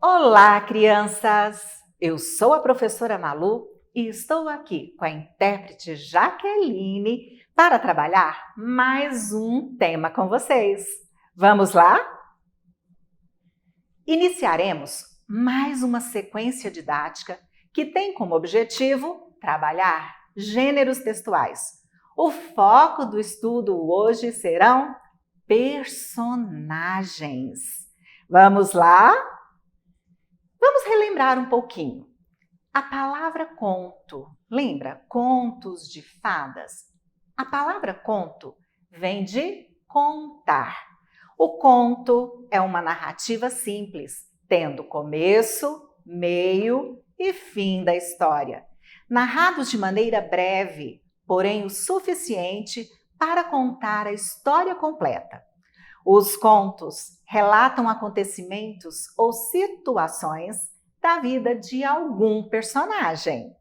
Olá, crianças! Eu sou a professora Malu e estou aqui com a intérprete Jaqueline para trabalhar mais um tema com vocês. Vamos lá? Iniciaremos mais uma sequência didática que tem como objetivo trabalhar gêneros textuais. O foco do estudo hoje serão personagens. Vamos lá? Vamos relembrar um pouquinho. A palavra conto, lembra? Contos de fadas. A palavra conto vem de contar. O conto é uma narrativa simples, tendo começo, meio e fim da história, narrados de maneira breve, porém o suficiente para contar a história completa. Os contos relatam acontecimentos ou situações da vida de algum personagem.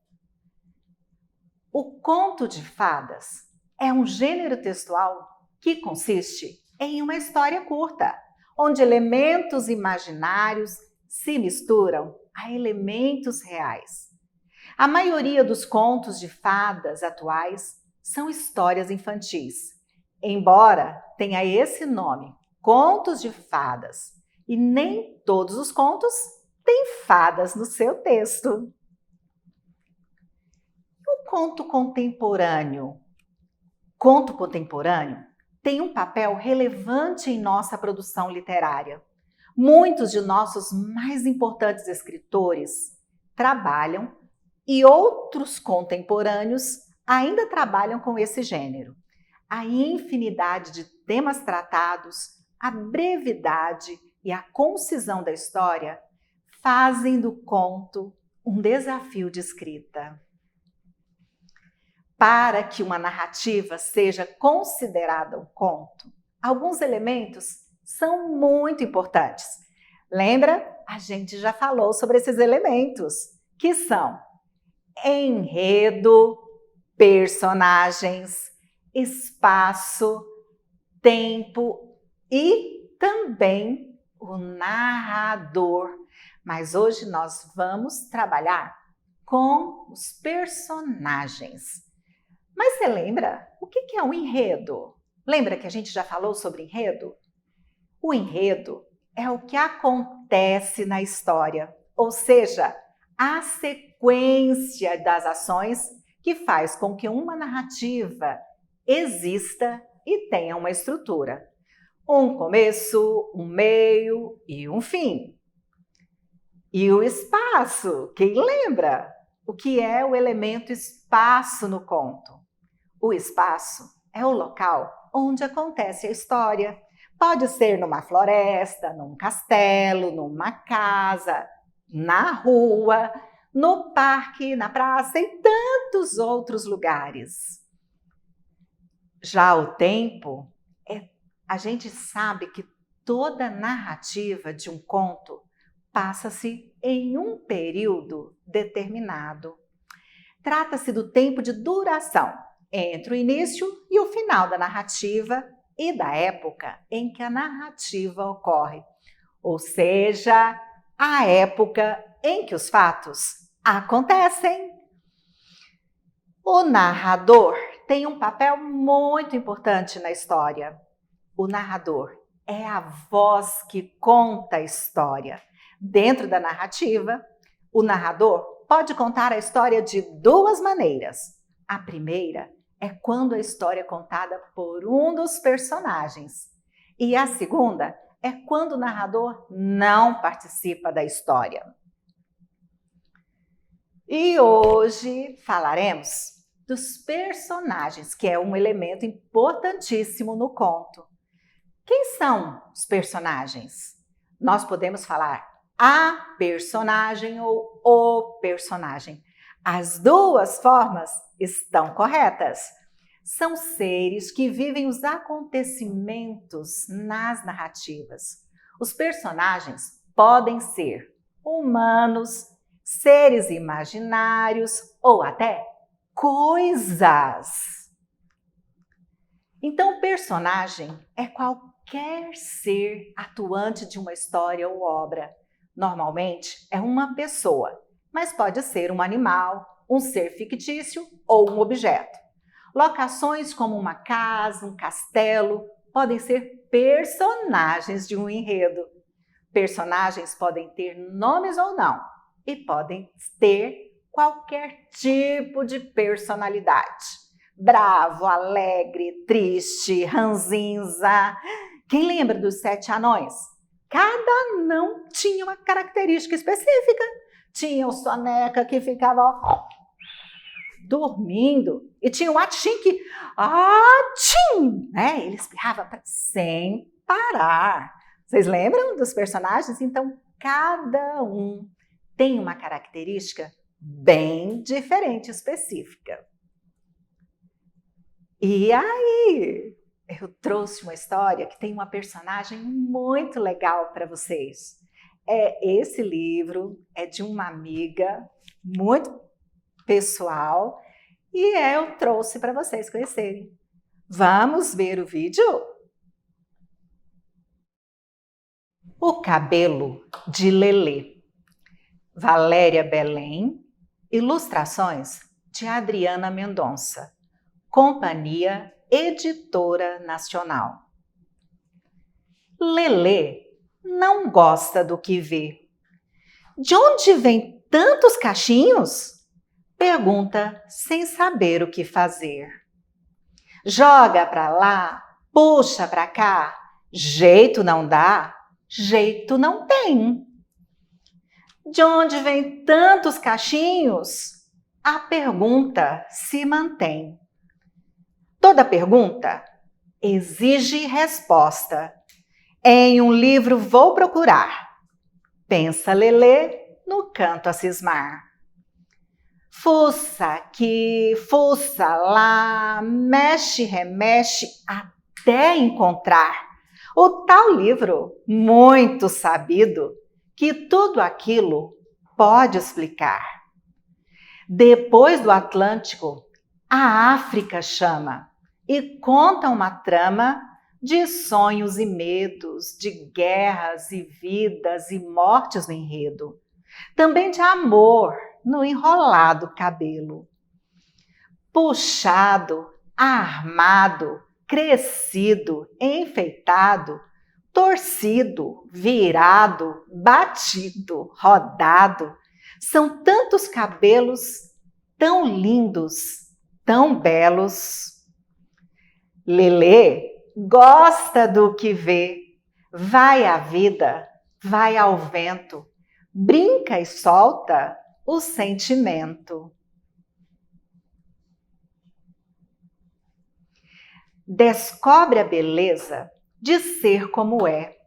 O conto de fadas é um gênero textual que consiste em uma história curta, onde elementos imaginários se misturam a elementos reais. A maioria dos contos de fadas atuais são histórias infantis, embora tenha esse nome, contos de fadas, e nem todos os contos têm fadas no seu texto. O conto contemporâneo? Conto contemporâneo tem um papel relevante em nossa produção literária. Muitos de nossos mais importantes escritores trabalham e outros contemporâneos ainda trabalham com esse gênero. A infinidade de temas tratados, a brevidade e a concisão da história fazem do conto um desafio de escrita. Para que uma narrativa seja considerada um conto, alguns elementos são muito importantes. Lembra? A gente já falou sobre esses elementos, que são enredo, personagens, espaço, tempo e também o narrador. Mas hoje nós vamos trabalhar com os personagens. Mas você lembra o que é um enredo? Lembra que a gente já falou sobre enredo? O enredo é o que acontece na história, ou seja, a sequência das ações que faz com que uma narrativa exista e tenha uma estrutura. Um começo, um meio e um fim. E o espaço, quem lembra? O que é o elemento espaço no conto? O espaço é o local onde acontece a história. Pode ser numa floresta, num castelo, numa casa, na rua, no parque, na praça e tantos outros lugares. Já o tempo, a gente sabe que toda narrativa de um conto passa-se em um período determinado. Trata-se do tempo de duração entre o início e o final da narrativa e da época em que a narrativa ocorre, ou seja, a época em que os fatos acontecem. O narrador tem um papel muito importante na história. O narrador é a voz que conta a história. Dentro da narrativa, o narrador pode contar a história de duas maneiras. A primeira é quando a história é contada por um dos personagens. E a segunda é quando o narrador não participa da história. E hoje falaremos dos personagens, que é um elemento importantíssimo no conto. Quem são os personagens? Nós podemos falar a personagem ou o personagem. As duas formas estão corretas. São seres que vivem os acontecimentos nas narrativas. Os personagens podem ser humanos, seres imaginários ou até coisas. Então, o personagem é qualquer ser atuante de uma história ou obra. Normalmente é uma pessoa, mas pode ser um animal, um ser fictício ou um objeto. Locações como uma casa, um castelo, podem ser personagens de um enredo. Personagens podem ter nomes ou não, e podem ter qualquer tipo de personalidade. Bravo, alegre, triste, ranzinza. Quem lembra dos 7 anões? Cada anão tinha uma característica específica. Tinha o Soneca que ficava dormindo e tinha o Atim que né? Ele espirrava sem parar. Vocês lembram dos personagens? Então, cada um tem uma característica bem diferente, específica. E aí, eu trouxe uma história que tem uma personagem muito legal para vocês. Esse livro é de uma amiga muito pessoal e eu trouxe para vocês conhecerem. Vamos ver o vídeo? O Cabelo de Lelê. Valéria Belém. Ilustrações de Adriana Mendonça. Companhia Editora Nacional. Lelê não gosta do que vê. De onde vêm tantos cachinhos? Pergunta sem saber o que fazer. Joga para lá, puxa para cá, jeito não dá, jeito não tem. De onde vêm tantos cachinhos? A pergunta se mantém. Toda pergunta exige resposta. Em um livro vou procurar. Pensa Lelê no canto a cismar. Fuça aqui, fuça lá, mexe, remexe até encontrar o tal livro muito sabido que tudo aquilo pode explicar. Depois do Atlântico, a África chama e conta uma trama de sonhos e medos, de guerras e vidas e mortes no enredo. Também de amor no enrolado cabelo. Puxado, armado, crescido, enfeitado, torcido, virado, batido, rodado. São tantos cabelos, tão lindos, tão belos. Lelê gosta do que vê, vai à vida, vai ao vento, brinca e solta o sentimento. Descobre a beleza de ser como é,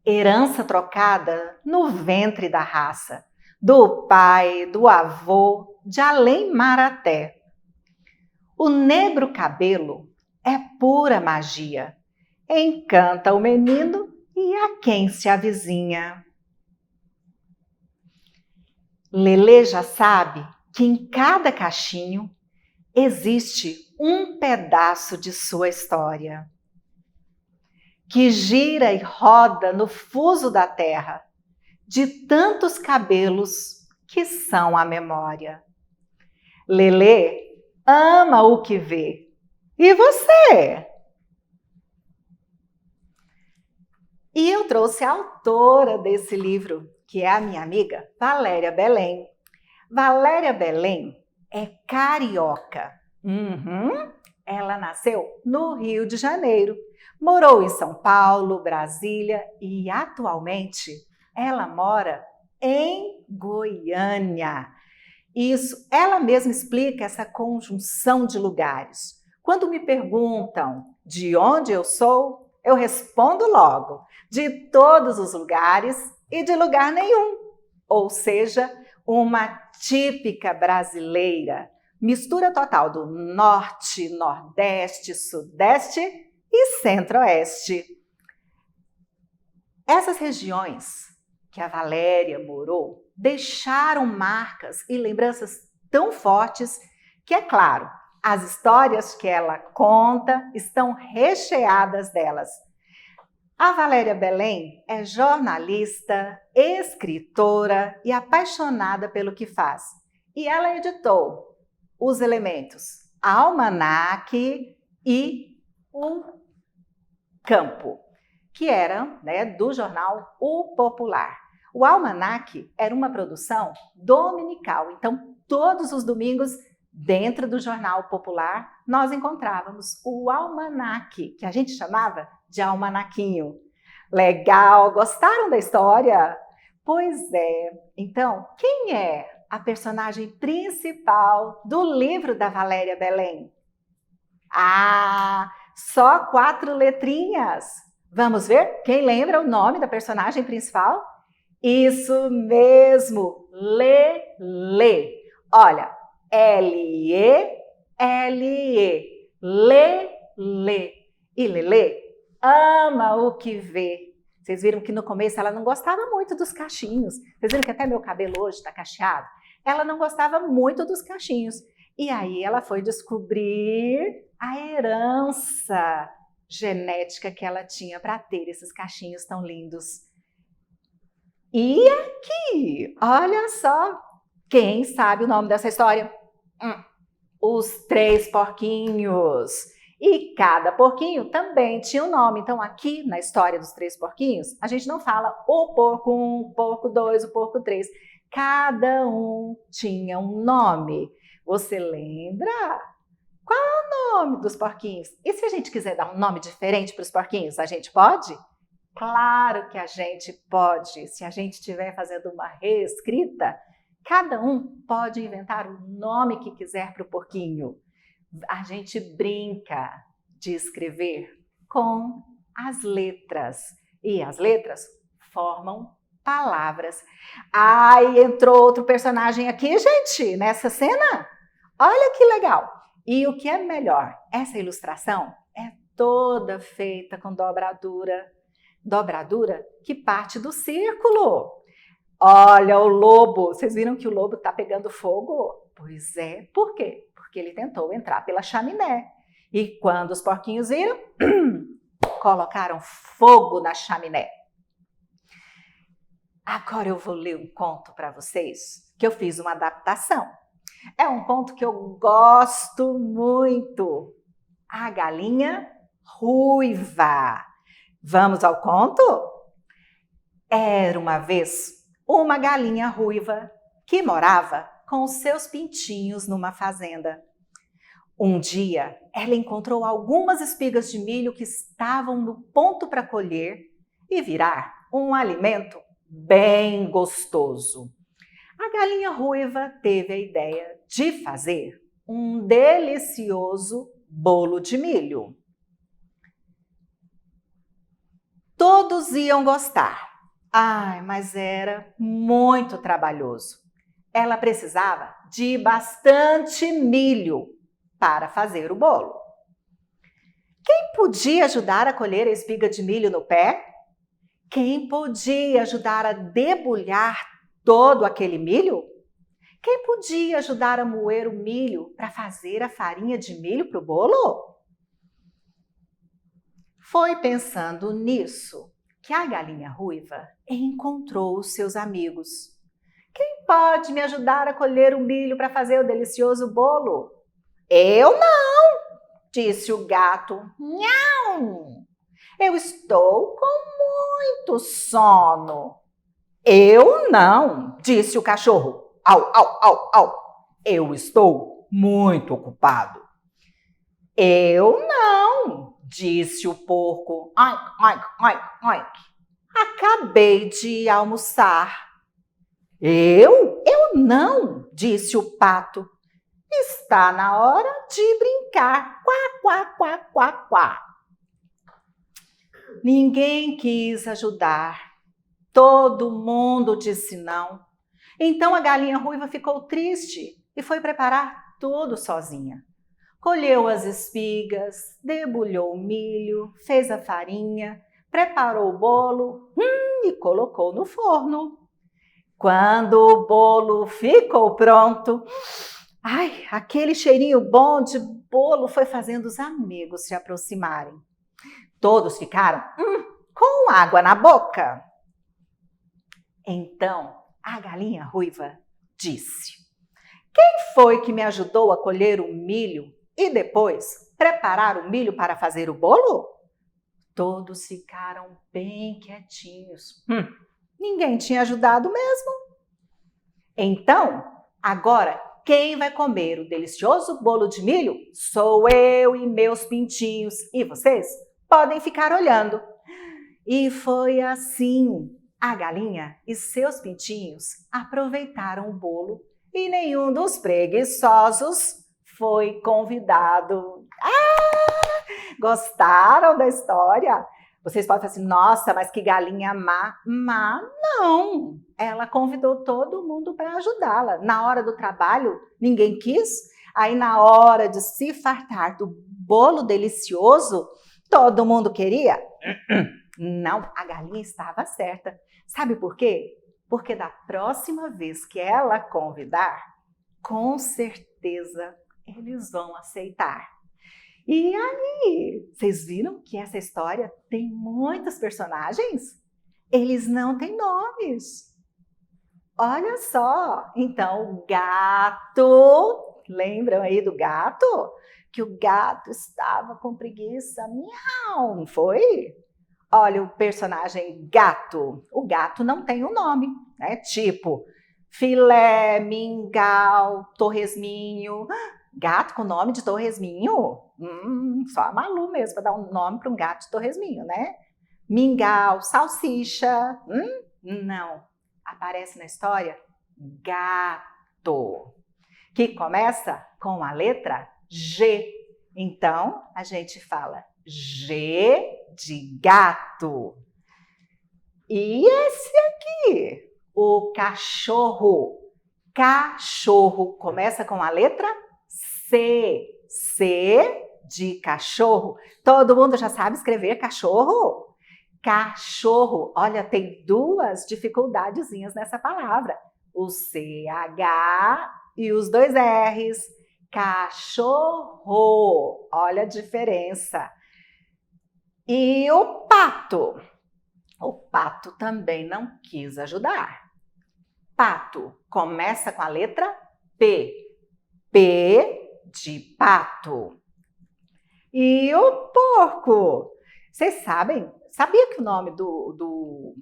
herança trocada no ventre da raça, do pai, do avô, de além-mar até. O negro cabelo é pura magia, encanta o menino e a quem se avizinha. Lelê já sabe que em cada cachinho existe um pedaço de sua história, que gira e roda no fuso da terra, de tantos cabelos que são a memória. Lelê ama o que vê. E você? E eu trouxe a autora desse livro, que é a minha amiga Valéria Belém. Valéria Belém é carioca. Ela nasceu no Rio de Janeiro, morou em São Paulo, Brasília e atualmente ela mora em Goiânia. Isso, ela mesma explica essa conjunção de lugares. Quando me perguntam de onde eu sou, eu respondo logo, de todos os lugares e de lugar nenhum. Ou seja, uma típica brasileira, mistura total do norte, nordeste, sudeste e centro-oeste. Essas regiões que a Valéria morou deixaram marcas e lembranças tão fortes que, é claro, as histórias que ela conta estão recheadas delas. A Valéria Belém é jornalista, escritora e apaixonada pelo que faz. E ela editou Os Elementos, Almanaque e O Campo, que eram, do jornal O Popular. O Almanaque era uma produção dominical, então todos os domingos, dentro do jornal Popular, nós encontrávamos o Almanaque, que a gente chamava de Almanaquinho. Legal, gostaram da história? Pois é. Então, quem é a personagem principal do livro da Valéria Belém? Ah, só 4 letrinhas. Vamos ver? Quem lembra o nome da personagem principal? Isso mesmo, Lelê. Olha, L-E-L-E, Lelê. E Lelê ama o que vê. Vocês viram que no começo ela não gostava muito dos cachinhos. Vocês viram que até meu cabelo hoje está cacheado? Ela não gostava muito dos cachinhos. E aí ela foi descobrir a herança genética que ela tinha para ter esses cachinhos tão lindos. E aqui, olha só, quem sabe o nome dessa história? Os 3 porquinhos. E cada porquinho também tinha um nome. Então, aqui na história dos 3 porquinhos, a gente não fala o porco 1, o porco 2, o porco 3. Cada um tinha um nome. Você lembra? Qual é o nome dos porquinhos? E se a gente quiser dar um nome diferente para os porquinhos, a gente pode? Claro que a gente pode. Se a gente estiver fazendo uma reescrita, cada um pode inventar o nome que quiser para o porquinho. A gente brinca de escrever com as letras. E as letras formam palavras. Ai, entrou outro personagem aqui, gente, nessa cena. Olha que legal. E o que é melhor, essa ilustração é toda feita com dobradura. Dobradura que parte do círculo. Olha o lobo. Vocês viram que o lobo está pegando fogo? Pois é. Por quê? Porque ele tentou entrar pela chaminé. E quando os porquinhos viram, colocaram fogo na chaminé. Agora eu vou ler um conto para vocês, que eu fiz uma adaptação. É um conto que eu gosto muito. A Galinha Ruiva. Vamos ao conto? Era uma vez uma galinha ruiva que morava com os seus pintinhos numa fazenda. Um dia, ela encontrou algumas espigas de milho que estavam no ponto para colher e virar um alimento bem gostoso. A galinha ruiva teve a ideia de fazer um delicioso bolo de milho. Todos iam gostar. Ai, mas era muito trabalhoso. Ela precisava de bastante milho para fazer o bolo. Quem podia ajudar a colher a espiga de milho no pé? Quem podia ajudar a debulhar todo aquele milho? Quem podia ajudar a moer o milho para fazer a farinha de milho para o bolo? Foi pensando nisso que a galinha ruiva encontrou os seus amigos. Quem pode me ajudar a colher o milho para fazer o delicioso bolo? Eu não, disse o gato. Nhão! Eu estou com muito sono. Eu não, disse o cachorro. Au, au, au, au. Eu estou muito ocupado. Eu não, disse o porco. Oink, oink, oink, oink. Acabei de almoçar. Eu não, disse o pato. Está na hora de brincar. Quá, quá, quá, quá, quá. Ninguém quis ajudar. Todo mundo disse não. Então a galinha ruiva ficou triste e foi preparar tudo sozinha. Colheu as espigas, debulhou o milho, fez a farinha, preparou o bolo e colocou no forno. Quando o bolo ficou pronto, ai, aquele cheirinho bom de bolo foi fazendo os amigos se aproximarem. Todos ficaram com com água na boca? Então a galinha ruiva disse: quem foi que me ajudou a colher o milho e depois preparar o milho para fazer o bolo? Todos ficaram bem quietinhos. Ninguém tinha ajudado mesmo. Então, agora, quem vai comer o delicioso bolo de milho? Sou eu e meus pintinhos. E vocês podem ficar olhando. E foi assim. A galinha e seus pintinhos aproveitaram o bolo e nenhum dos preguiçosos foi convidado. Gostaram da história? Vocês podem falar assim, nossa, mas que galinha má. Má não, ela convidou todo mundo para ajudá-la. Na hora do trabalho, ninguém quis. Aí na hora de se fartar do bolo delicioso, todo mundo queria? Não, a galinha estava certa. Sabe por quê? Porque da próxima vez que ela convidar, com certeza eles vão aceitar. E aí, vocês viram que essa história tem muitos personagens? Eles não têm nomes. Olha só, então o gato, lembram aí do gato? Que o gato estava com preguiça, miau, não foi? Olha o personagem gato, o gato não tem um nome, né? Tipo filé, mingau, torresminho. Gato com nome de torresminho? Só a Malu mesmo para dar um nome para um gato de torresminho, né? Mingau, salsicha. Não. Aparece na história gato, que começa com a letra G. Então, a gente fala G de gato. E esse aqui, o cachorro. Cachorro começa com a letra C. C de cachorro. Todo mundo já sabe escrever cachorro? Cachorro. Olha, tem duas dificuldadezinhas nessa palavra. O CH e os dois R's. Cachorro. Olha a diferença. E o pato? O pato também não quis ajudar. Pato começa com a letra P. P de pato. E o porco? Vocês sabia que o nome do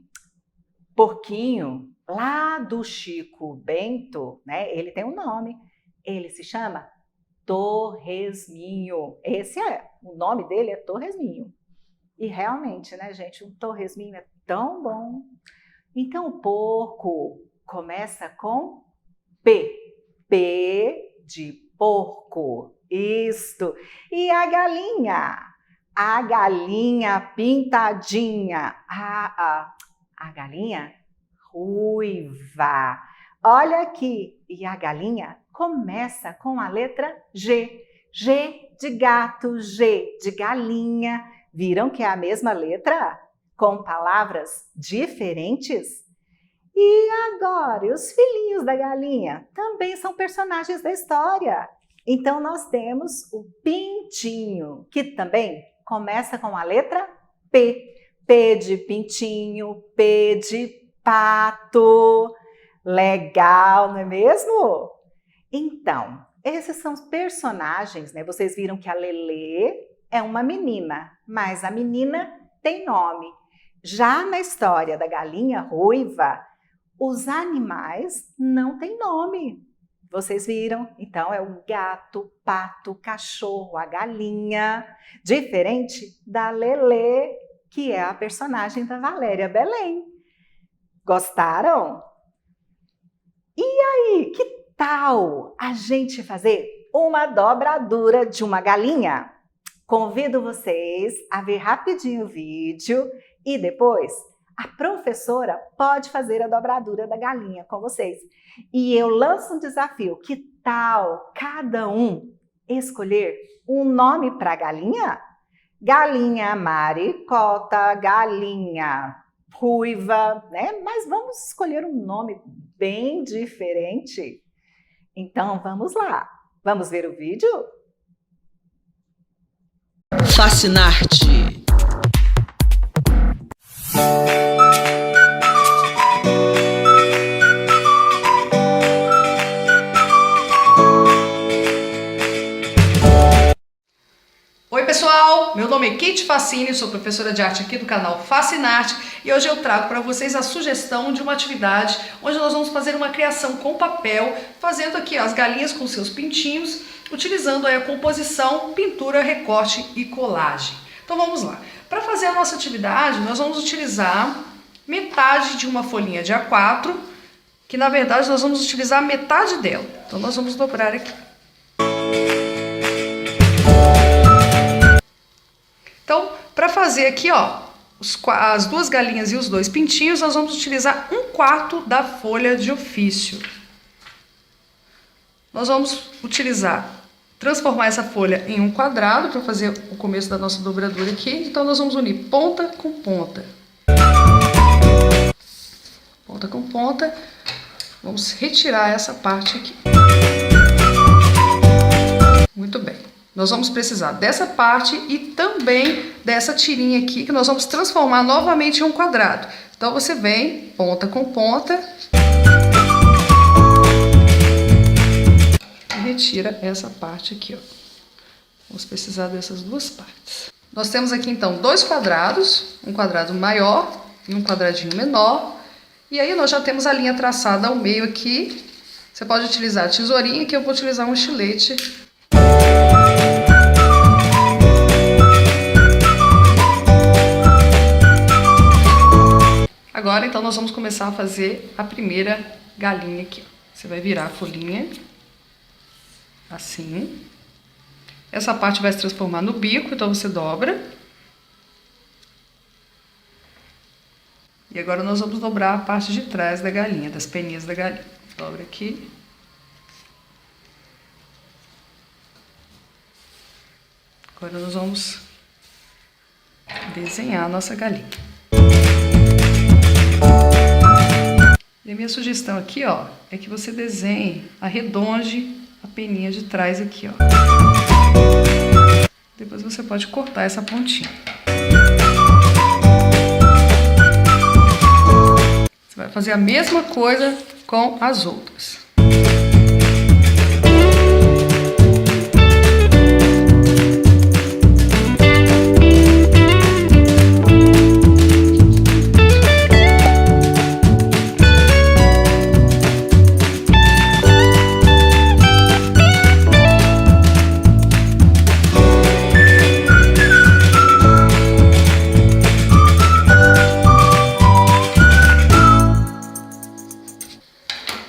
porquinho lá do Chico Bento, né? Ele tem um nome. Ele se chama Torresminho. O nome dele é Torresminho. E realmente, né, gente, um torresminho é tão bom. Então, o porco começa com P. P de porco. Isto. E a galinha? A galinha pintadinha. A galinha ruiva. Olha aqui. E a galinha começa com a letra G. G de gato, G de galinha. Viram que é a mesma letra? Com palavras diferentes? E agora, e os filhinhos da galinha? Também são personagens da história. Então, nós temos o pintinho, que também começa com a letra P. P de pintinho, P de pato. Legal, não é mesmo? Então, esses são os personagens, né? Vocês viram que a Lelê é uma menina, mas a menina tem nome. Já na história da galinha ruiva, os animais não têm nome. Vocês viram? Então, é o gato, pato, cachorro, a galinha. Diferente da Lelê, que é a personagem da Valéria Belém. Gostaram? E aí, que tal a gente fazer uma dobradura de uma galinha? Convido vocês a ver rapidinho o vídeo e depois a professora pode fazer a dobradura da galinha com vocês. E eu lanço um desafio, que tal cada um escolher um nome para a galinha? Galinha maricota, galinha ruiva, né? Mas vamos escolher um nome bem diferente. Então vamos lá, vamos ver o vídeo? Fascinarte. pessoal, meu nome é Kate Facini, sou professora de arte aqui do canal Fascinarte e hoje eu trago para vocês a sugestão de uma atividade onde nós vamos fazer uma criação com papel, fazendo aqui as galinhas com seus pintinhos, utilizando aí a composição, pintura, recorte e colagem. Então vamos lá. Para fazer a nossa atividade, nós vamos utilizar metade de uma folhinha de A4, que na verdade nós vamos utilizar metade dela. Então nós vamos dobrar aqui. Então, para fazer aqui, ó, as duas galinhas e os dois pintinhos, nós vamos utilizar 1/4 da folha de ofício. Nós vamos transformar essa folha em um quadrado para fazer o começo da nossa dobradura aqui. Então, nós vamos unir ponta com ponta. Ponta com ponta. Vamos retirar essa parte aqui. Muito bem. Nós vamos precisar dessa parte e também dessa tirinha aqui, que nós vamos transformar novamente em um quadrado. Então, você vem ponta com ponta e retira essa parte aqui, ó. Vamos precisar dessas duas partes. Nós temos aqui, então, dois quadrados, um quadrado maior e um quadradinho menor. E aí, nós já temos a linha traçada ao meio aqui. Você pode utilizar a tesourinha, que eu vou utilizar um estilete. Agora, então, nós vamos começar a fazer a primeira galinha aqui. Você vai virar a folhinha, assim. Essa parte vai se transformar no bico, então você dobra. E agora nós vamos dobrar a parte de trás da galinha, das peninhas da galinha. Dobra aqui. Agora nós vamos desenhar a nossa galinha. E a minha sugestão aqui, ó, é que você desenhe, arredonde a peninha de trás aqui, ó. Depois você pode cortar essa pontinha. Você vai fazer a mesma coisa com as outras.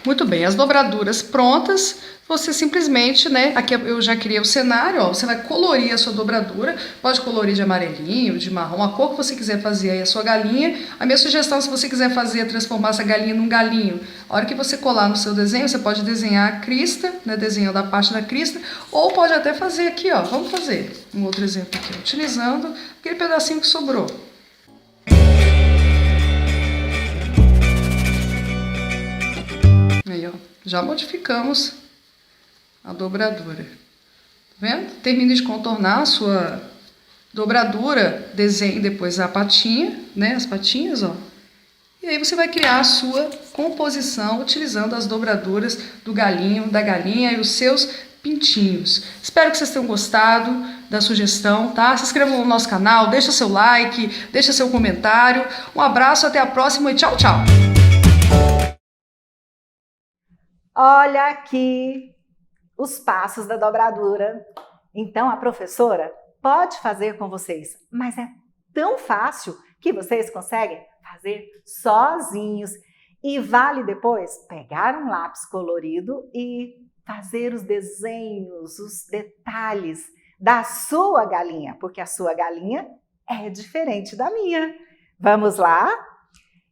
Muito bem, as dobraduras prontas, você simplesmente, né, aqui eu já criei o cenário, ó, você vai colorir a sua dobradura, pode colorir de amarelinho, de marrom, a cor que você quiser fazer aí a sua galinha. A minha sugestão, se você quiser transformar essa galinha num galinho, a hora que você colar no seu desenho, você pode desenhar a crista, né, desenhando a parte da crista, ou pode até fazer aqui, ó, vamos fazer um outro exemplo aqui, utilizando aquele pedacinho que sobrou. Aí, ó, já modificamos a dobradura. Tá vendo? Termine de contornar a sua dobradura, desenhe depois a patinha, né? As patinhas, ó. E aí você vai criar a sua composição utilizando as dobraduras do galinho, da galinha e os seus pintinhos. Espero que vocês tenham gostado da sugestão, tá? Se inscrevam no nosso canal, deixa seu like, deixa seu comentário. Um abraço, até a próxima e tchau, tchau! Olha aqui os passos da dobradura. Então, a professora pode fazer com vocês, mas é tão fácil que vocês conseguem fazer sozinhos. E vale depois pegar um lápis colorido e fazer os desenhos, os detalhes da sua galinha, porque a sua galinha é diferente da minha. Vamos lá?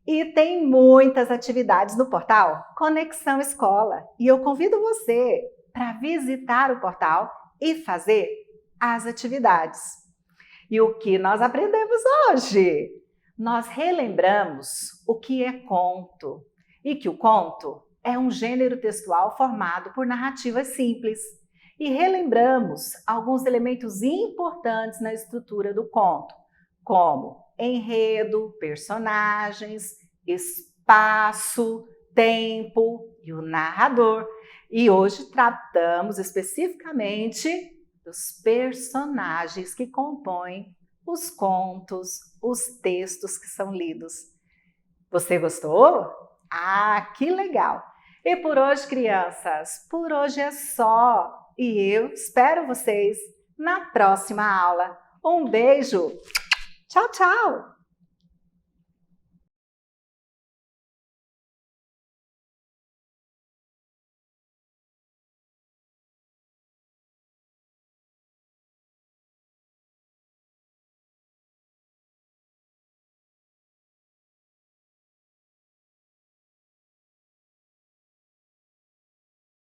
E tem muitas atividades no portal Conexão Escola. E eu convido você para visitar o portal e fazer as atividades. E o que nós aprendemos hoje? Nós relembramos o que é conto e que o conto é um gênero textual formado por narrativas simples. E relembramos alguns elementos importantes na estrutura do conto, como enredo, personagens, espaço, tempo e o narrador. E hoje tratamos especificamente dos personagens que compõem os contos, os textos que são lidos. Você gostou? Ah, que legal! E por hoje, crianças, por hoje é só. E eu espero vocês na próxima aula. Um beijo! Tchau, tchau!